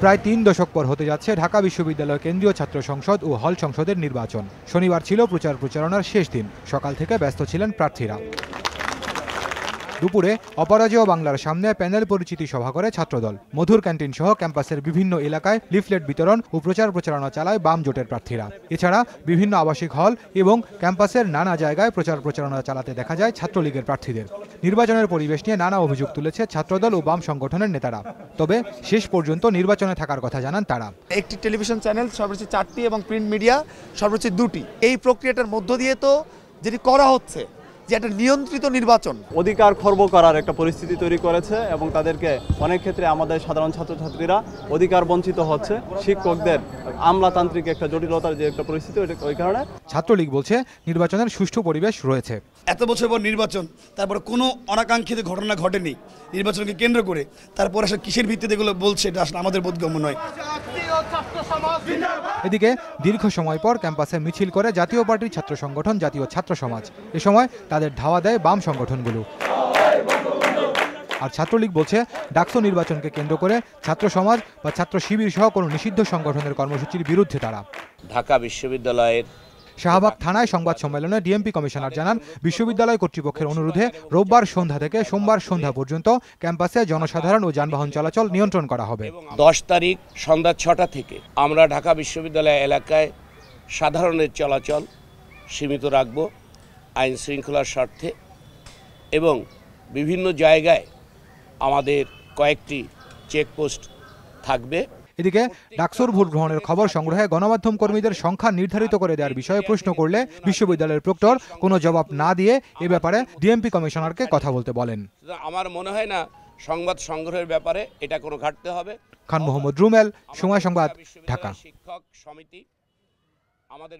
প্রায় ৩ দশক পর হতে যাচ্ছে ঢাকা বিশ্ববিদ্যালয় কেন্দ্রীয় ছাত্র সংসদ ও হল সংসদের নির্বাচন। শনিবার ছিল প্রচার প্রচারণার শেষ দিন। সকাল থেকে ব্যস্ত ছিলেন প্রার্থীরা। দুপুরে অপরাজেয় বাংলার সামনে প্যানেল পরিচিতি সভা করে ছাত্রদল। মধুর ক্যান্টিন সহ ক্যাম্পাসের বিভিন্ন এলাকায় লিফলেট বিতরণ ও প্রচার প্রচারণা চালায় বাম জোটের প্রার্থীরা। এছাড়া বিভিন্ন আবাসিক হল এবং ক্যাম্পাসের নানা জায়গায় প্রচার প্রচারণা চালাতে দেখা যায় ছাত্রলীগের প্রার্থীদের। নির্বাচনের পরিবেশ নিয়ে নানা অভিযোগ তুলেছে ছাত্রদল ও বাম সংগঠনের নেতারা। তবে শেষ পর্যন্ত নির্বাচনে থাকার কথা জানান তারা। একটি টেলিভিশন চ্যানেল সর্বোচ্চ 4টি এবং প্রিন্ট মিডিয়া সর্বোচ্চ 2টি। এই প্রক্রিয়াটার মধ্য দিয়ে তো যেটি করা হচ্ছে যে একটা নিয়ন্ত্রিত নির্বাচন, অধিকার খর্ব করার একটা পরিস্থিতি তৈরি করেছে এবং তাদেরকে অনেক ক্ষেত্রে আমাদের সাধারণ ছাত্রছাত্রীরা অধিকার বঞ্চিত হচ্ছে। শিক্ষকদের আমলাতান্ত্রিক একটা জটিলতার যে একটা পরিস্থিতি, ওই কারণে ছাত্রলীগ বলছে নির্বাচনের সুষ্ঠু পরিবেশ রয়েছে। এত বছর পর নির্বাচন, তারপরে কোনো অনাকাঙ্ক্ষিত ঘটনা ঘটেনি নির্বাচনকে কেন্দ্র করে। তারপর আসলে কিসের ভিত্তিতে এগুলো বলছে এটা আসলে আমাদের বোধগম্য নয়। এদিকে দীর্ঘ সময় পর ক্যাম্পাসে মিছিল করে জাতীয় পার্টির ছাত্র সংগঠন জাতীয় ছাত্র সমাজ। এ সময় তাদের ধাওয়া দেয় বাম সংগঠনগুলো। আর ছাত্রলীগ বলছে ডাকসু নির্বাচনকে কেন্দ্র করে ছাত্র সমাজ বা ছাত্র শিবির সহ কোনো নিষিদ্ধ সংগঠনের কর্মসূচির বিরুদ্ধে তারা। ঢাকা বিশ্ববিদ্যালয়ের শাহবাগ থানায় সংবাদ সম্মেলনে ডিএমপি কমিশনার জানান, বিশ্ববিদ্যালয় কর্তৃপক্ষের অনুরোধে রোববার সন্ধ্যা থেকে সোমবার সন্ধ্যা পর্যন্ত ক্যাম্পাসে জনসাধারণ ও যানবাহন চলাচল নিয়ন্ত্রণ করা হবে। 10 তারিখ সন্ধ্যা 6টা থেকে আমরা ঢাকা বিশ্ববিদ্যালয় এলাকায় সাধারণের চলাচল সীমিত রাখব আইন শৃঙ্খলার স্বার্থে, এবং বিভিন্ন জায়গায় আমাদের কয়েকটি চেকপোস্ট থাকবে। এদিকে ডাকসুর ভোট গ্রহণের খবর সংগ্রহে গণমাধ্যম কর্মীদের সংখ্যা নির্ধারিত করে দেওয়ার বিষয়ে প্রশ্ন করলে বিশ্ববিদ্যালয়ের প্রক্টর কোনো জবাব না দিয়ে এ ব্যাপারে ডিএমপি কমিশনারকে কথা বলতে বলেন। আমার মনে হয় না সংবাদ সংগ্রহের ব্যাপারে এটা কোনো ঘাটতে হবে। খান মোহাম্মদ রুমেল, সময় সংবাদ, ঢাকা। শিক্ষক সমিতি আমাদের